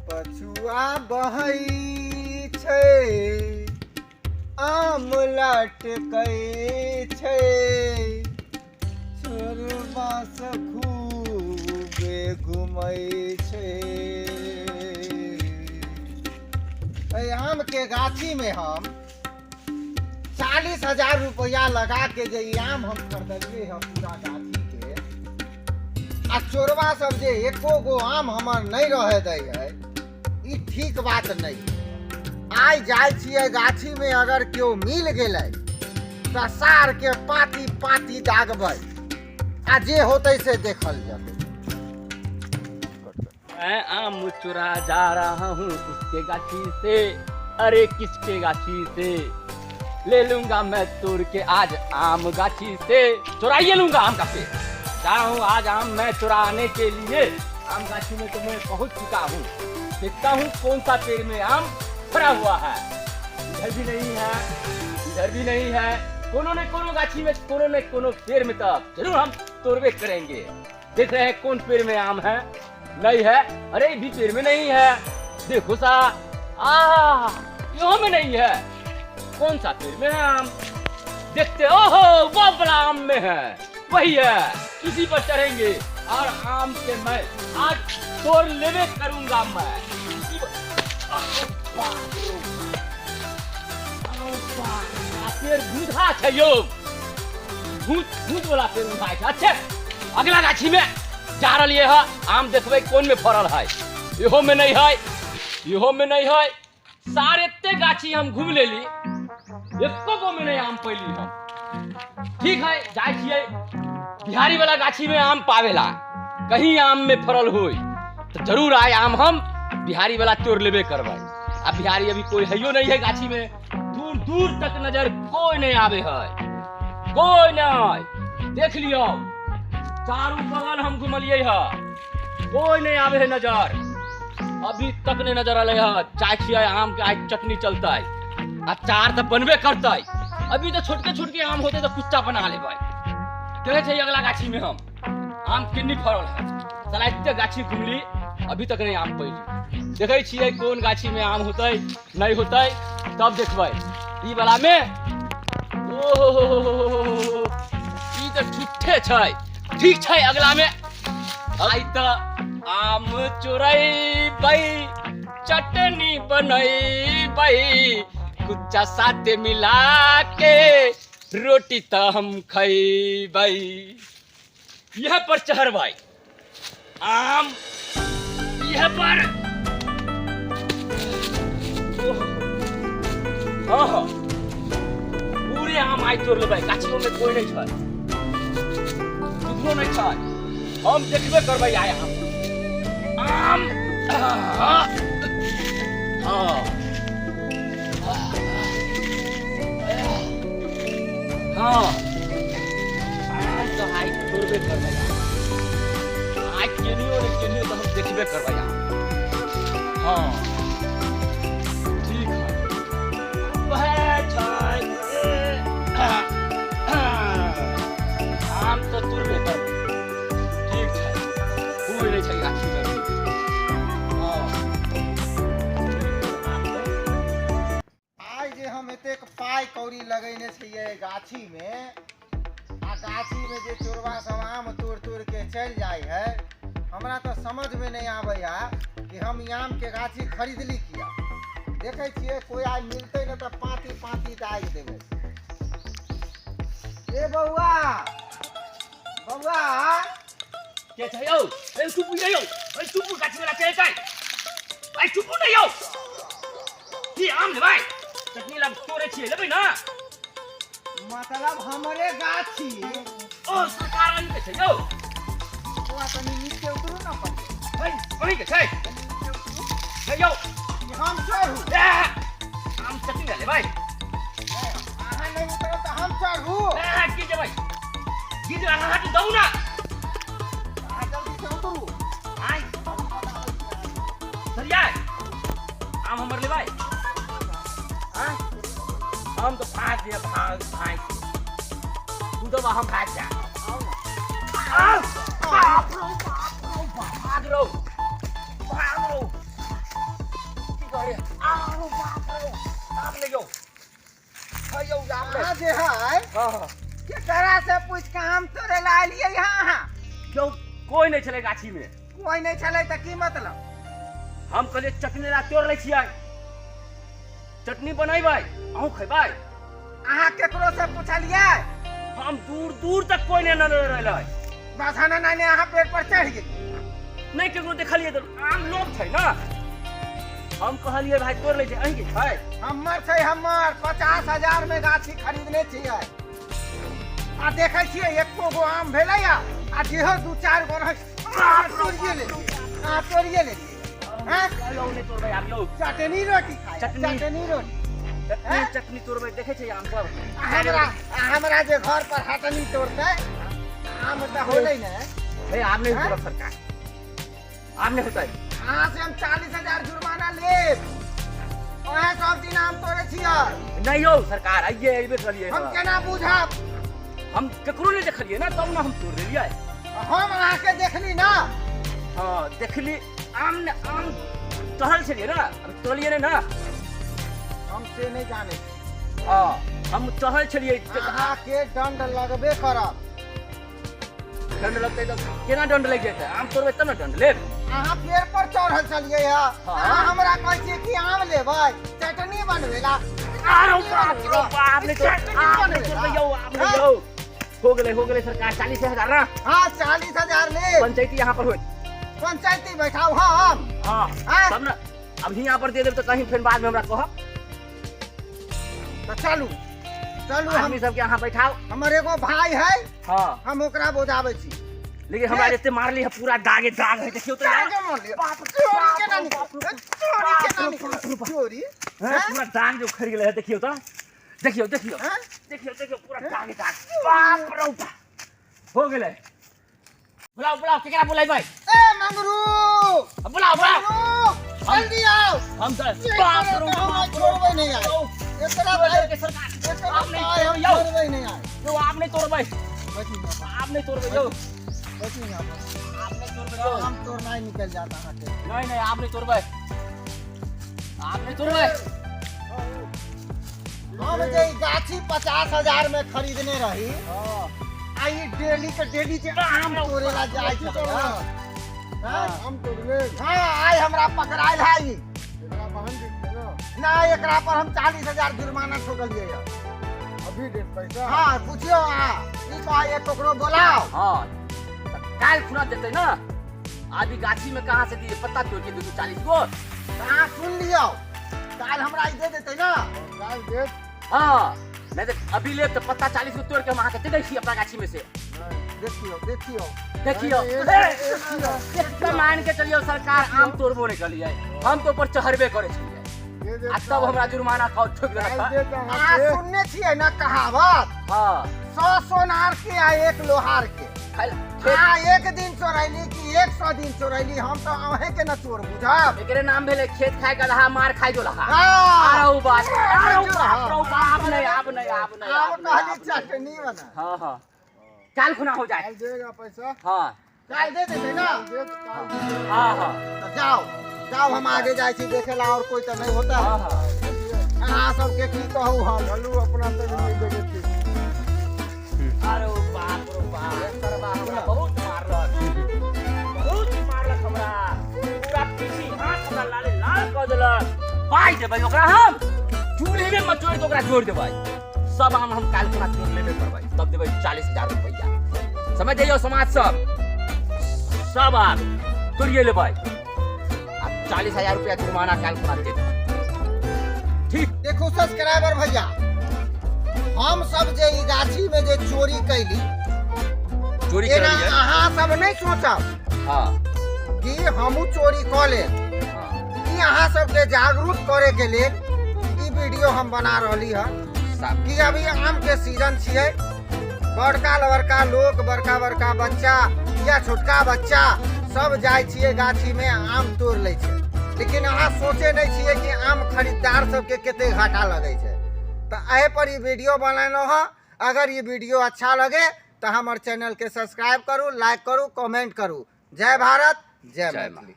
पछुआ बहै छै आम लटकै छै चोरबा से खूबे घुमै छै। एहि आम के गाछी में हम 40,000 रुपया लगा के जे ई आम हम खरीदलिए है पूरा गाछी के, आ चोरबा सब जे एको गो आम हमर नहीं रहे दै है, ई ठीक बात नहीं। आई जाय छियै गाछी में, अगर केओ मिल गेलै तो सार के पाती पाती दागबै, आ जे होतै से देखल जाबै। मैं आम चुरा जा रहा हूँ उसके गाछी से, अरे किसके गाछी से, ले लूंगा मैं तोड़ के आज आम गाछी से, चुराइए लूंगा आम का पेड़। जा रहा हूँ आज आम मैं चुराने के लिए, आम गाछी में तो मैं पहुंच चुका हूँ। देखता हूँ कौन सा पेड़ में आम भरा हुआ है। इधर भी नहीं है, इधर भी नहीं है, कोनो ने कोनो गाछी में, कोनो ने कोनो पेड़ में तो जरूर हम तोड़वे करेंगे। देख रहे हैं कौन पेड़ में आम है, नहीं है, अरे भी पेड़ में नहीं है, देखो सा, यहाँ में नहीं है, कौन सा पेड़ में है आम, देखते, ओहो वो बड़ा आम में है, वही है, इसी पर चढ़ेंगे और आम से मैं आज तोड़ लेवे करूंगा मैं। पेड़ भूधा है यो, भूत वाला पेड़ उठाए छै। अच्छा अगला गाछी में जा रही है, आम देखबे कौन में फरल है, इहो में नहीं है, इहो में नहीं है, सारे ते गाछी हम घूम लेली, एको गो में नहीं आम पैली हम। ठीक है जाय छियै बिहारी वाला गाछी में आम पावेला, कहीं आम में फरल होई तो जरूर आए आम हम बिहारी वाला तोड़ लेबे करबै। अब बिहारी अभी कोई है नहीं है गाछी में, दूर दूर तक नजर कोई नहीं आवे है, कोई नहीं, देख लियो चारों बगल हम घुमलिए है, कोई नहीं आवे है नजर, अभी तक नहीं नजर आले है। चाय छियै आम के आज चटनी चलता है, अचार तो बनबे करता है, अभी तो छोटके छोटके आम होते तो कुच्चा बना लेबै। देखे छै अगला गाछी में हम आम किन्नी फरल है, साला इतने गाछी घुमली अभी तक नहीं आम पैली। देखे छियै कौन गाछी में आम होते नहीं होते, तब देखबै। ई वाला में ओहो ई तो झूठे छै, ठीक छै अगला में आई तो आम चोरैबै चटनी बनैबै, कुच्चा साथे मिला के रोटी तो हम खैबै। यह पर चढ़बै आम, यह पर हाँ पूरे आम आई तोड़ लेबै, गाछियों में कोई नहीं छै, कुछो नहीं छै, हम देखबे करबै आय आम। हाँ तो हाई तोड़बे करबै, आज केनियो ने केनियो तो हम देखबे करबै। हाँ ठीक है वह छै आम तो तोड़बे करबै, ठीक है कोई नहीं छै गाछी में। आज जे हम एतेक पाई कौड़ी लगैने छियै गाछी में, आ गाछी में जे चोरबा सब आम तोड़ तोड़ के चल जाए है, हमरा तो समझ में नहीं आवे है कि हम ई आम के गाछी खरीदली किया। देखे छियै कोई आज मिलते न तो पाती पाती दाग देवे। ए बउआ बउआ के छै यौ, ए सुपु नै यौ, ए सुपु गाछी वाला चल छै, ए सुपु नै यौ, ई आम लेबै चटनी ला तोड़े छियै, लेबै ना, मतलब हमरे गाछी ओ सरकार के छै यौ, बउआ तनी नीचे उतरू ना पड़े। ए ओही के छै ए यौ, हम चढ़ू आम चटनी ला लेबै, अहाँ नहीं उतरब तो हम चढ़ू, की जेबै गिर अहाँ हट दऊ ना, अहाँ जल्दी से उतरू। आई सरिया आम हमर लेबै, हां हम तो भाग दिया, भाग तू तो हम भाग जा, भाग रो, अरे आओ बाप रे आप ले जाओ हां यो आप ले कहाँ जे है हां के करा से पूछ के आम तोड़े ला लिए यहाँ क्यों कोई नहीं चले गाछी में कोई नहीं चले तो की मतलब हम कहले चटनी ला तोड़ ले छियै चटनी बनाइबै अहूँ खेबै अहाँ केकरो से पूछलिए हम दूर दूर तक कोई नहीं न रहलै बस हने नहीं अहाँ पेड़ पर चढ़ गेल नहीं केकरो देखलिए तो आम लोग छै ना हम कहलिए भाई तोड़ ले छै अहीं के छै हमर छै हमर 50,000 में गाछी खरीदने छियै आ देखै छियै एको गो आम भेलै आ जेहो दू चार गो रहै तोड़िए ले तोड़िए ले हैं लो नहीं तोड़बै आम लो चटनी रोटी खाए चटनी। चटनी रोटी चटनी चटनी तोड़बै देखे छै आम सब हमरा जे घर पर हटनी तोड़तै आम त होलै ने ए आम नहीं तोड़ब सरकार आम नहीं होतै अहाँ से हम 40,000 जुर्माना लेब ओहे सब दिन आम तोड़े छियै नहीं हो सरकार आइए अइबे करिए हम केना बुझब हम केकरो नहीं देखलिए ना तब ना हम तोड़ देलिए हम अहाँके देखली ना हां देखली आम ने आम टहल छलिए ना अब तोड़िए नहीं ना हम से नहीं जाने हां हम टहल छलिए अहाँके दंड लगबे करब दंड लगतै तो केना दंड लग जेतै आम तोड़बै तब ना दंड लेब अहाँ पेड़ पर चढ़ल छलियै है हाँ। अहाँ हमरा कहै छियै कि आम लेबै चटनी बनबै ला आरो बाप ने तो आम नहीं तोड़बै यौ आम नहीं यौ हो गेले सरकार 40,000 ना हाँ 40,000 ले पंचायती यहाँ पर होय पंचायती बैठाओ हम हां हाँ। तब ना अब यहाँ पर दे देब तो कहीं फिर बाद में हमरा कहब तो चलू चलू हम आदमी सबके यहाँ बैठाओ हमर एगो भाई है हाँ हम ओकरा बुझाबै छी लेकिन हमरा जते मारली है पूरा दागे दाग है देखियो तो आगे मार लियो चोरी केना निकल चोरी केना निकल चोरी हैं? पूरा दाग जो खरी गेले है देखियो तो देखियो हैं? देखियो पूरा दागे दाग बाप रे बाप हो गेले बुलाओ केकरा बुलाई भाई ए मंगरू बुलाओ मंगरू जल्दी आओ हम तो बाप बाप रे बाप छोड़बै नहीं आए एकरा भाई के सरकार एकरा आप नहीं भाई हम यौ छोड़बै नहीं आए जो आप नहीं तोड़बै बैठी ना आप नहीं तोड़बै यौ बैठी ना आप नहीं तोड़बै यौ हम तोड़ना ही निकल जाता है नहीं आप नहीं तोड़बै आप नहीं तोड़बै हम जे ई गाछी 50,000 में खरीदने रही आई डेली के डेली जे आम तोड़ेला जाय छै हां हम तोड़ले हां आई हमरा पकड़ायल है ई एकरा बहन दे ना एकरा पर हम 40,000 जुर्माना ठोकलिए है अभी दे पैसा हां पूछियो ई कहे ये टोकरो बोलाओ हां काल खुना देते ना आदि गाछी में कहां से दिए पत्ता तोड़ के 240 गो कहां सुन लियो काल हमरा ई दे देते ना काल दे हां मैं तो अभी ले तो पत्ता 40 गो तोड़ के हम आके दे दै छी अपना गाछी में से देखियो देखियो मान के चलियो सरकार आम तोड़बो नहीं कलिए हम तो ऊपर चढ़बे करे छलिए आ तब हमरा जुर्माना खाओ ठोक देलक आ सुनने छियै ना कहावत हां 100 सोनार के आ 1 लोहार के हाँ एक दिन चोरैली कि 100 दिन चोरैली हम तो अहे के न चोर बुझब एकरे नाम भेले खेत खाए गदहा मार खाए जोलहा हाँ। आरो बात आप नहीं आप कहली चटनी बना हां काल खुना हो जाए देगा पैसा हां काल दे देते ना हां तो जाओ हम आगे जाए छी देखेला और कोई तो नहीं होता हां अहाँ सबके की कहू हम चलू अपना से नहीं देखे छी अरे बाप रे बाप सरबा हमरा बहुत मारलक हमरा पूरा पीछी हाथ हमरा लाल कर देलक पाई देबै ओकरा हम चूल्हे में मचोड़ के ओकरा जोड़ देबै सब हम काल खुना तोड़ लेबे करबै तब देबै 40,000 रुपया समझ जाइयो समाज सब आप तोड़िए लेबै आ 40,000 रुपया जुर्माना काल खुना दे देबै ठीक देखो सब्सक्राइबर भैया हम सब जे ई गाछी में जे चोरी कैली चोरी एना करलिए अहाँ सब नहीं सोचब हां कि हमू चोरी क ले ई अहाँ सबके जागरूक करे के लेल ई वीडियो हम बना रहली है कि अभी आम के सीजन छिए बड़का लोग बड़का बच्चा या छोटका बच्चा सब जाय छिए गाछी में आम तोड़ ले छै लेकिन अहाँ सोचे नहीं छिए कि आम खरीदार सबके कते घाटा लगे छै तो एहि पर ई वीडियो बनैलो है अगर ये वीडियो अच्छा लगे तो हमारे चैनल के सब्सक्राइब करू लाइक करू कमेंट करू जय भारत जय मैथिली।